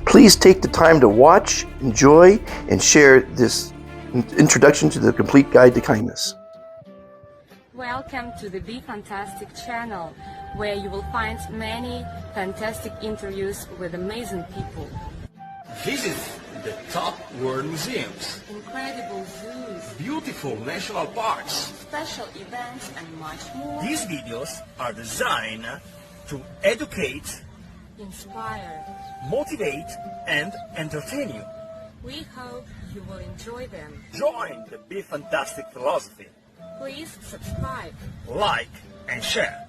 Please take the time to watch, enjoy, and share this introduction to the complete guide to kindness. Welcome to the Be Fantastic channel, where you will find many fantastic interviews with amazing people. Visit the top world museums, Incredible zoos, beautiful national parks. special events, and much more. These videos are designed to educate, Inspire. motivate, and entertain you. We hope you will enjoy them. Join the Be Fantastic philosophy. Please subscribe. Like and share.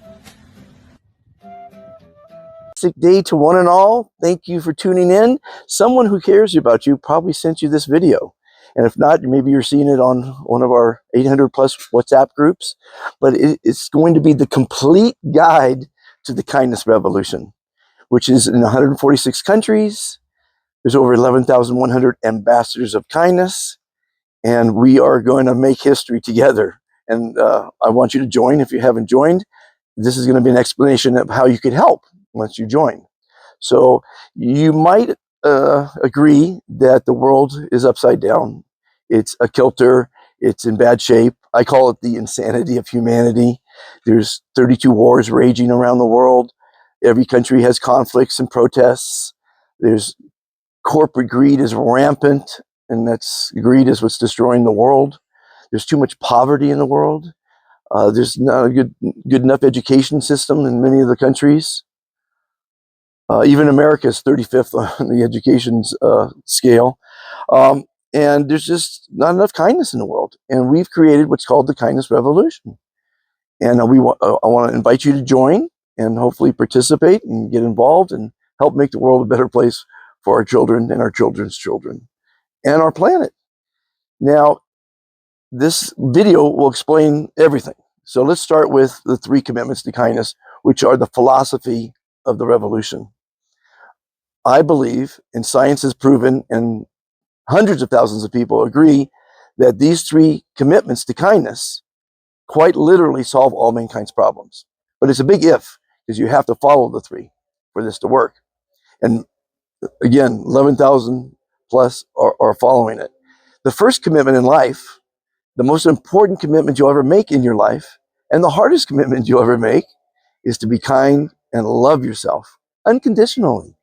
Fantastic day to one and all. Thank you for tuning in. Someone who cares about you probably sent you this video. And if not, maybe you're seeing it on one of our 800 plus WhatsApp groups. But it's going to be the complete guide to the kindness revolution, which is in 146 countries. There's over 11,100 ambassadors of kindness. And we are going to make history together. And I want you to join if you haven't joined. This is going to be an explanation of how you could help once you join. So you might agree that the world is upside down. It's a kilter. It's in bad shape. I call it the insanity of humanity. There's 32 wars raging around the world. Every country has conflicts and protests. There's corporate greed is rampant, and that's greed is what's destroying the world. There's too much poverty in the world. There's not a good enough education system in many of the countries. Even America is 35th on the education scale. And there's just not enough kindness in the world. And we've created what's called the kindness revolution. And I want to invite you to join and hopefully participate and get involved and help make the world a better place for our children and our children's children and our planet. Now, this video will explain everything. So let's start with the 3 commitments to kindness, which are the philosophy of the revolution. I believe, and science has proven, and hundreds of thousands of people agree, that these 3 commitments to kindness quite literally solve all mankind's problems. But it's a big if, because you have to follow the 3 for this to work. And again, 11,000 plus are following it. The first commitment in life, the most important commitment you'll ever make in your life, and the hardest commitment you'll ever make, is to be kind and love yourself unconditionally.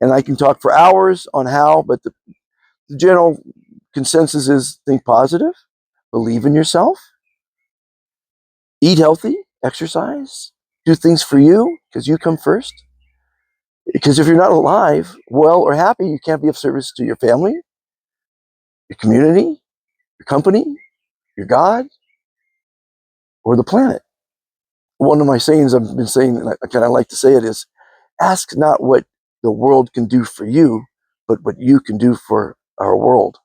And I can talk for hours on how, but the general consensus is think positive, believe in yourself, eat healthy, exercise, do things for you because you come first. Because if you're not alive, well, or happy, you can't be of service to your family, your community, your company, your God, or the planet. One of my sayings I've been saying, and I kind of like to say it, is ask not what the world can do for you, but what you can do for our world.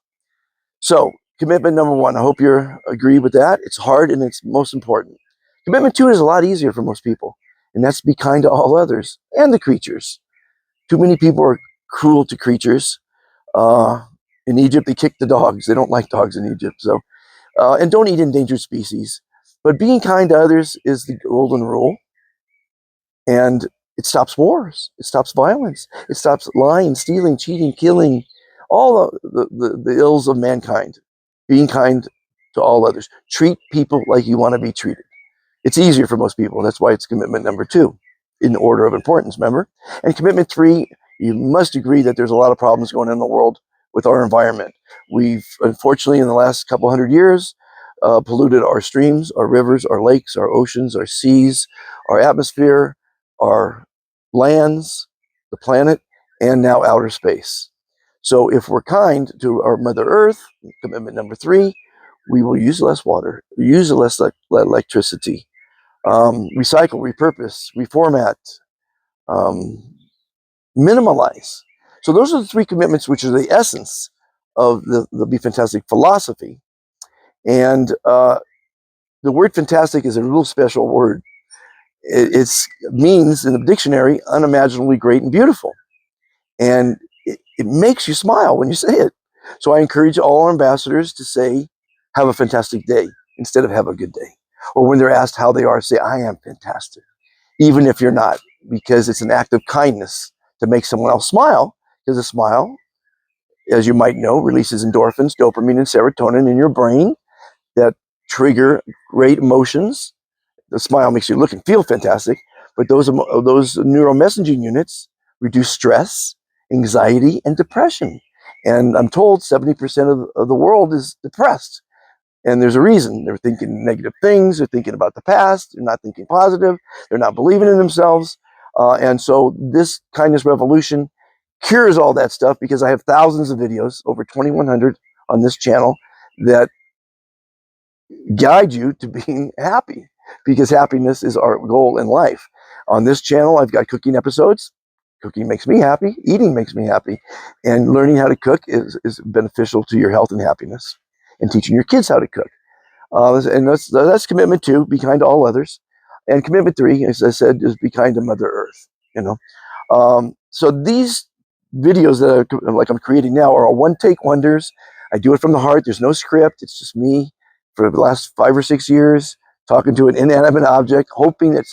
So commitment number 1, I hope you agree with that. It's hard and it's most important. Commitment 2 is a lot easier for most people, and that's be kind to all others and the creatures. Too many people are cruel to creatures. In Egypt, they kick the dogs. They don't like dogs in Egypt. So, and don't eat endangered species. But being kind to others is the golden rule. And it stops wars. It stops violence. It stops lying, stealing, cheating, killing, all the ills of mankind. Being kind to all others. Treat people like you want to be treated. It's easier for most people. That's why it's commitment number 2 in order of importance, remember? And commitment 3, you must agree that there's a lot of problems going on in the world with our environment. We've, unfortunately, in the last couple hundred years, polluted our streams, our rivers, our lakes, our oceans, our seas, our atmosphere, our lands, the planet, and now outer space. So if we're kind to our Mother Earth, commitment number 3, we will use less water, use less electricity, recycle, repurpose, reformat, minimalize. So those are the 3 commitments, which are the essence of the Be Fantastic philosophy. And the word fantastic is a real special word. It means in the dictionary unimaginably great and beautiful. And it makes you smile when you say it. So I encourage all our ambassadors to say, have a fantastic day instead of have a good day. Or when they're asked how they are, say, I am fantastic. Even if you're not, because it's an act of kindness to make someone else smile, because a smile, as you might know, releases endorphins, dopamine, and serotonin in your brain that trigger great emotions. The smile makes you look and feel fantastic, but those neuromessaging units reduce stress, anxiety, and depression. And I'm told 70% of the world is depressed. And there's a reason. They're thinking negative things. They're thinking about the past. They're not thinking positive. They're not believing in themselves. And so this kindness revolution cures all that stuff, because I have thousands of videos, over 2,100 on this channel, that guide you to being happy, because happiness is our goal in life. On this channel, I've got cooking episodes. Cooking makes me happy. Eating makes me happy. And learning how to cook is beneficial to your health and happiness. And teaching your kids how to cook. And that's commitment 2, be kind to all others. And commitment 3, as I said, is be kind to Mother Earth. So these videos that I'm creating now are all one-take wonders. I do it from the heart. There's no script. It's just me for the last 5 or 6 years talking to an inanimate object, hoping that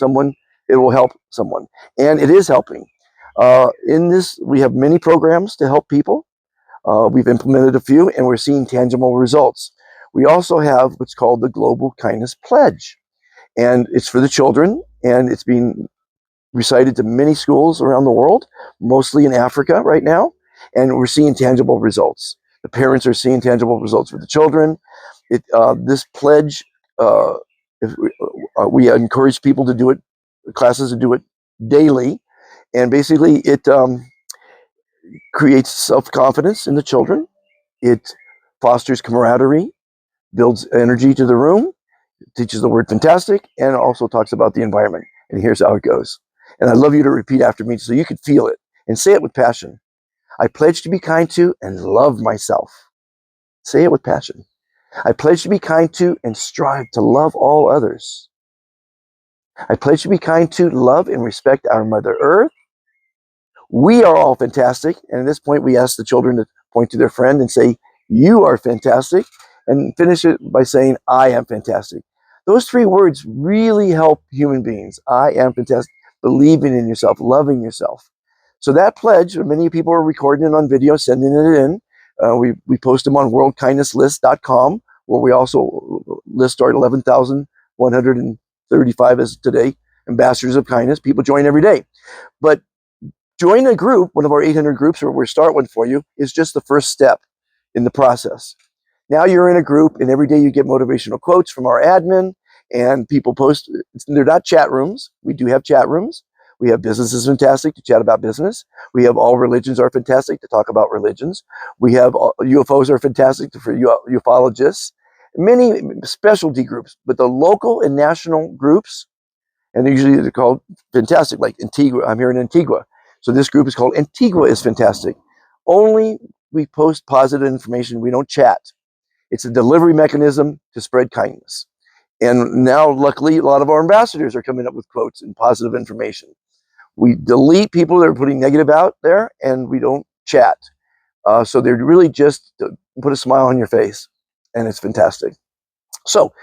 it will help someone. And it is helping. In this, we have many programs to help people. We've implemented a few, and we're seeing tangible results. We also have what's called the Global Kindness Pledge, and it's for the children, and it's being recited to many schools around the world, mostly in Africa right now, and we're seeing tangible results. The parents are seeing tangible results with the children. This pledge, we encourage people to do it, classes to do it daily, and basically it creates self-confidence in the children. It fosters camaraderie, builds energy to the room, teaches the word fantastic, and also talks about the environment. And here's how it goes. And I'd love you to repeat after me so you can feel it and say it with passion. I pledge to be kind to and love myself. Say it with passion. I pledge to be kind to and strive to love all others. I pledge to be kind to, love, and respect our Mother Earth. We are all fantastic. And at this point, we ask the children to point to their friend and say, you are fantastic. And finish it by saying, I am fantastic. Those 3 words really help human beings. I am fantastic. Believing in yourself, loving yourself. So that pledge, many people are recording it on video, sending it in. We post them on worldkindnesslist.com, where we also list our 11,135 as today ambassadors of kindness. People join every day. But join a group, one of our 800 groups, or we'll start one for you, is just the first step in the process. Now you're in a group, and every day you get motivational quotes from our admin, and people post. They're not chat rooms. We do have chat rooms. We have Business is Fantastic to chat about business. We have All Religions Are Fantastic to talk about religions. We have UFOs Are Fantastic for ufologists. Many specialty groups, but the local and national groups, and they're called fantastic, like Antigua. I'm here in Antigua. So this group is called Antigua is Fantastic. Only we post positive information. We don't chat. It's a delivery mechanism to spread kindness. And now, luckily, a lot of our ambassadors are coming up with quotes and positive information. We delete people that are putting negative out there, and we don't chat. So they're really just to put a smile on your face, and it's fantastic. So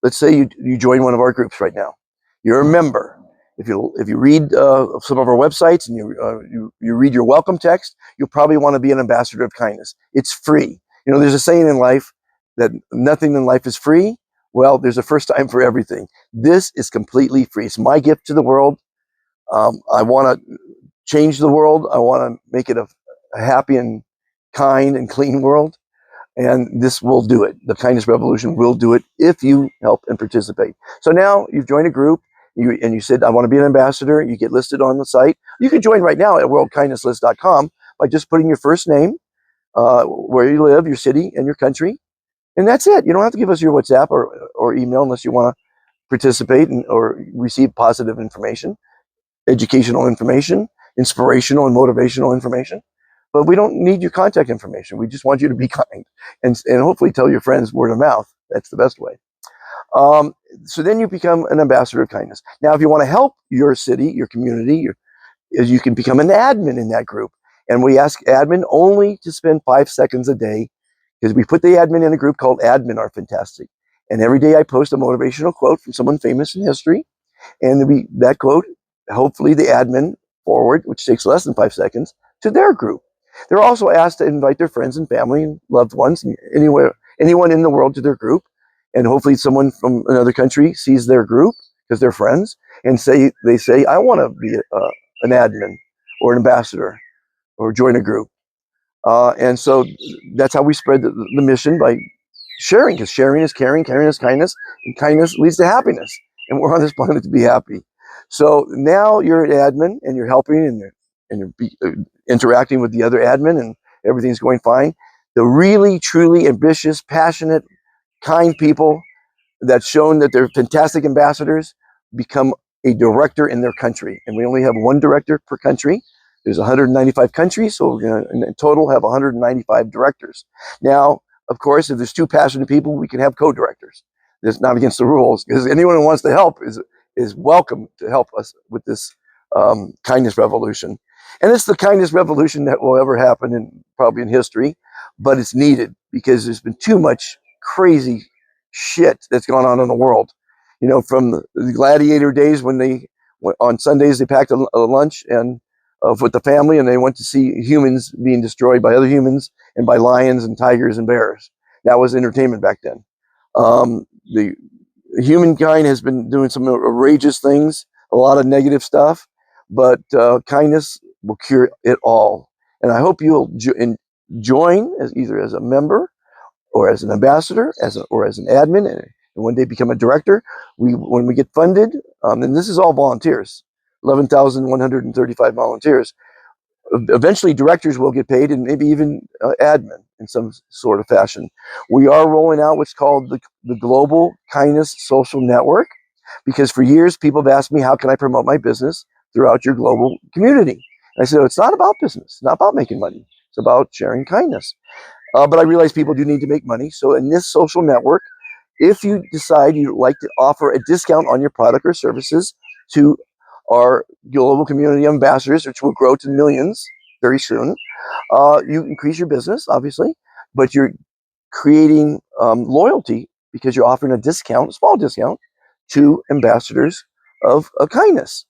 let's say you join one of our groups right now. You're a member. If you read some of our websites and you read your welcome text, you'll probably want to be an ambassador of kindness. It's free. There's a saying in life that nothing in life is free. Well, there's a first time for everything. This is completely free. It's my gift to the world. I want to change the world. I want to make it a happy and kind and clean world. And this will do it. The kindness revolution will do it if you help and participate. So now you've joined a group, and you said, I want to be an ambassador. You get listed on the site. You can join right now at worldkindnesslist.com by just putting your first name, where you live, your city, and your country. And that's it. You don't have to give us your WhatsApp or email unless you want to participate or receive positive information, educational information, inspirational and motivational information. But we don't need your contact information. We just want you to be kind and hopefully tell your friends word of mouth. That's the best way. So then you become an ambassador of kindness. Now, if you want to help your city, your community, you can become an admin in that group. And we ask admin only to spend 5 seconds a day, because we put the admin in a group called Admin Are Fantastic. And every day I post a motivational quote from someone famous in history. And that quote, hopefully the admin forward, which takes less than 5 seconds, to their group. They're also asked to invite their friends and family and loved ones, and anyone in the world to their group. And hopefully someone from another country sees their group because they're friends and they say, I want to be an admin or an ambassador or join a group. And so that's how we spread the mission, by sharing, because sharing is caring, caring is kindness, and kindness leads to happiness. And we're on this planet to be happy. So now you're an admin and you're helping and you're interacting with the other admin and everything's going fine. The really, truly ambitious, passionate, kind people that's shown that they're fantastic ambassadors become a director in their country. And we only have one director per country. There's 195 countries, so we're going to in total have 195 directors. Now, of course, if there's two passionate people, we can have co-directors. It's not against the rules, because anyone who wants to help is welcome to help us with this kindness revolution. And it's the kindness revolution that will ever happen probably in history, but it's needed because there's been too much crazy shit that's gone on in the world. You know, from the gladiator days when on Sundays they packed a lunch and with the family, and they went to see humans being destroyed by other humans and by lions and tigers and bears. That was entertainment back then. The humankind has been doing some outrageous things, a lot of negative stuff, but kindness will cure it all. And I hope you'll join either as a member or as an ambassador, or as an admin, and one day become a director. When we get funded, and this is all volunteers, 11,135 volunteers. Eventually, directors will get paid, and maybe even admin in some sort of fashion. We are rolling out what's called the Global Kindness Social Network, because for years people have asked me, how can I promote my business throughout your global community? And I said, it's not about business, it's not about making money, it's about sharing kindness. But I realize people do need to make money. So in this social network, if you decide you'd like to offer a discount on your product or services to our global community ambassadors, which will grow to millions very soon, you increase your business, obviously, but you're creating loyalty because you're offering a discount, a small discount, to ambassadors of kindness,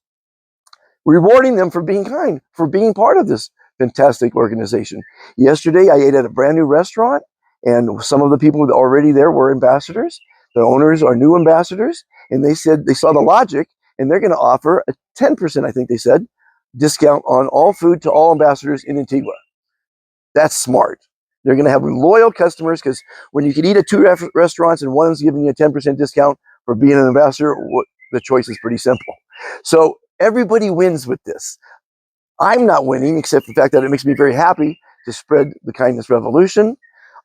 rewarding them for being kind, for being part of this fantastic organization. Yesterday, I ate at a brand new restaurant, and some of the people already there were ambassadors. The owners are new ambassadors, and they said they saw the logic, and they're going to offer a 10%, I think they said, discount on all food to all ambassadors in Antigua. That's smart. They're going to have loyal customers, because when you can eat at two restaurants and one's giving you a 10% discount for being an ambassador, the choice is pretty simple. So everybody wins with this. I'm not winning, except the fact that it makes me very happy to spread the kindness revolution.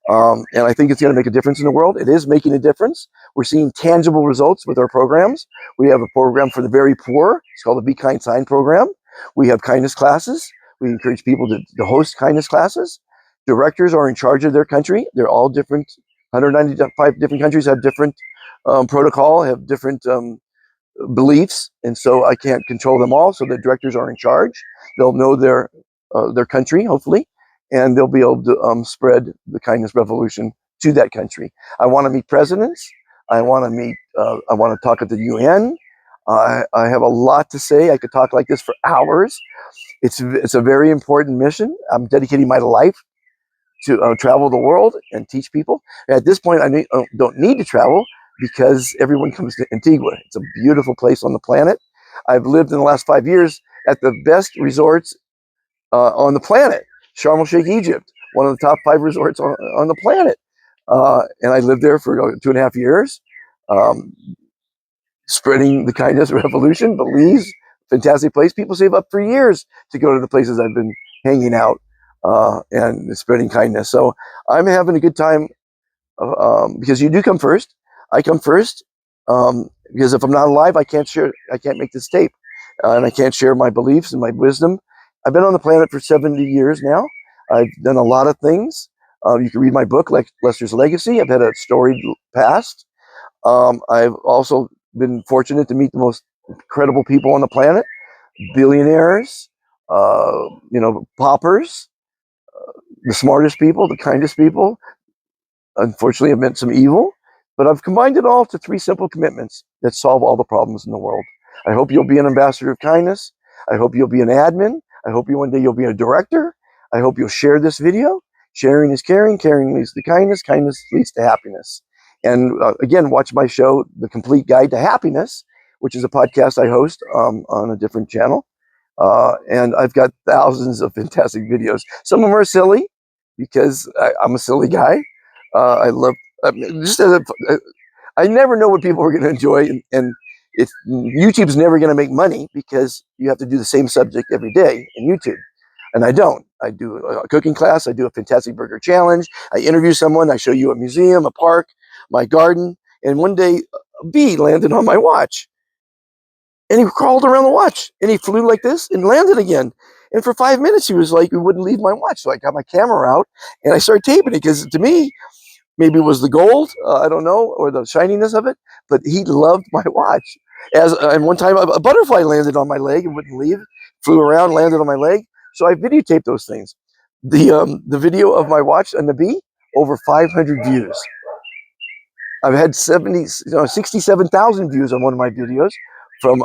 And I think it's going to make a difference in the world. It is making a difference. We're seeing tangible results with our programs. We have a program for the very poor. It's called the Be Kind Sign program. We have kindness classes. We encourage people to host kindness classes. Directors are in charge of their country. They're all different. 195 different countries have different protocol, have different beliefs, and so I can't control them all. So the directors are in charge. They'll know their country, hopefully, and they'll be able to spread the kindness revolution to that country. I want to meet presidents. I want to meet. I want to talk at the UN. I have a lot to say. I could talk like this for hours. It's a very important mission. I'm dedicating my life to travel the world and teach people. At this point, I don't need to travel because everyone comes to Antigua. It's a beautiful place on the planet. I've lived in the last 5 years at the best resorts on the planet. Sharm el-Sheikh, Egypt, one of the top 5 resorts on the planet. And I lived there for 2.5 years, spreading the kindness revolution. Belize, fantastic place. People save up for years to go to the places I've been hanging out and spreading kindness. So I'm having a good time because you do come first. I come first because if I'm not alive, I can't make this tape, and I can't share my beliefs and my wisdom. I've been on the planet for 70 years now. I've done a lot of things. You can read my book, like Lester's Legacy. I've had a storied past. I've also been fortunate to meet the most incredible people on the planet, billionaires, paupers, the smartest people, the kindest people. Unfortunately, I've met some evil, but I've combined it all to 3 simple commitments that solve all the problems in the world. I hope you'll be an ambassador of kindness. I hope you'll be an admin. I hope one day you'll be a director. I hope you'll share this video. Sharing is caring, caring leads to kindness, kindness leads to happiness. And again, watch my show, The Complete Guide to Happiness, which is a podcast I host on a different channel. And I've got thousands of fantastic videos. Some of them are silly because I'm a silly guy. I love, just as I never know what people are going to enjoy. And it's, YouTube's never going to make money because you have to do the same subject every day in YouTube. And I don't. I do a cooking class. I do a fantastic burger challenge. I interview someone. I show you a museum, a park, my garden. And one day a bee landed on my watch. And he crawled around the watch. And he flew like this and landed again. And for 5 minutes, he was like, he wouldn't leave my watch. So I got my camera out and I started taping it because to me, maybe it was the gold, I don't know, or the shininess of it, but he loved my watch. And one time a butterfly landed on my leg and wouldn't leave, flew around, landed on my leg. So I videotaped those things. The video of my watch and the bee, over 500 views. I've had 67,000 views on one of my videos from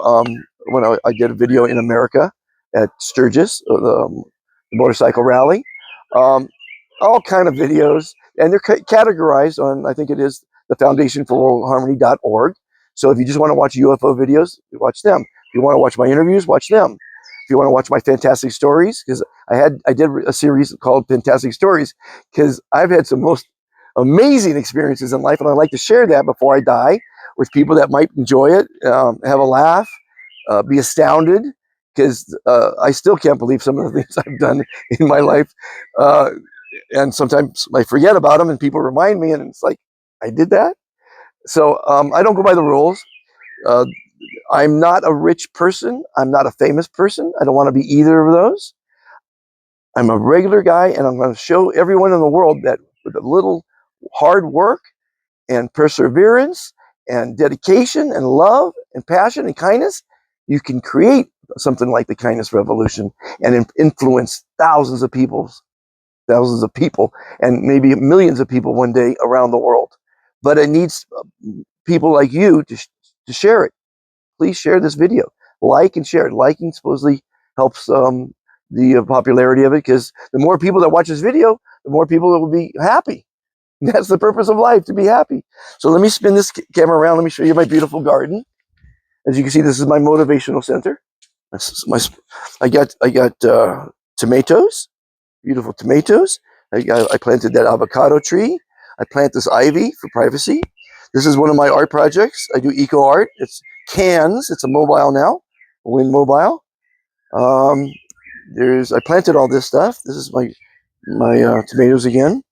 when I did a video in America at Sturgis, the motorcycle rally. All kind of videos, and they're categorized on, I think it is the Foundation for World Harmony.org. So if you just want to watch UFO videos, watch them. If you want to watch my interviews, watch them. If you want to watch my fantastic stories, because I did a series called Fantastic Stories, because I've had some most amazing experiences in life, and I like to share that before I die with people that might enjoy it, have a laugh, be astounded, because I still can't believe some of the things I've done in my life. And sometimes I forget about them and people remind me, and it's like, I did that. So I don't go by the rules. I'm not a rich person. I'm not a famous person. I don't want to be either of those. I'm a regular guy, and I'm going to show everyone in the world that with a little hard work and perseverance and dedication and love and passion and kindness, you can create something like the kindness revolution and influence thousands of people, and maybe millions of people one day around the world. But it needs people like you to share it. Please share this video. Like and share it. Liking supposedly helps the popularity of it, because the more people that watch this video, the more people that will be happy. That's the purpose of life, to be happy. So let me spin this camera around. Let me show you my beautiful garden. As you can see, this is my motivational center. I got tomatoes, beautiful tomatoes. I planted that avocado tree. I plant this ivy for privacy. This is one of my art projects. I do eco art. It's cans. It's a mobile now, a wind mobile. I planted all this stuff. This is my tomatoes again.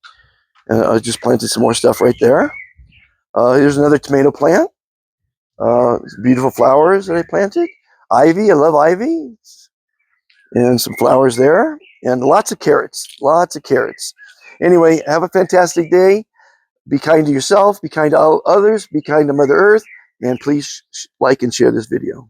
I just planted some more stuff right there. Here's another tomato plant. Beautiful flowers that I planted. Ivy. I love ivy. And some flowers there. And lots of carrots. Lots of carrots. Anyway, have a fantastic day. Be kind to yourself. Be kind to others. Be kind to Mother Earth. And please like and share this video.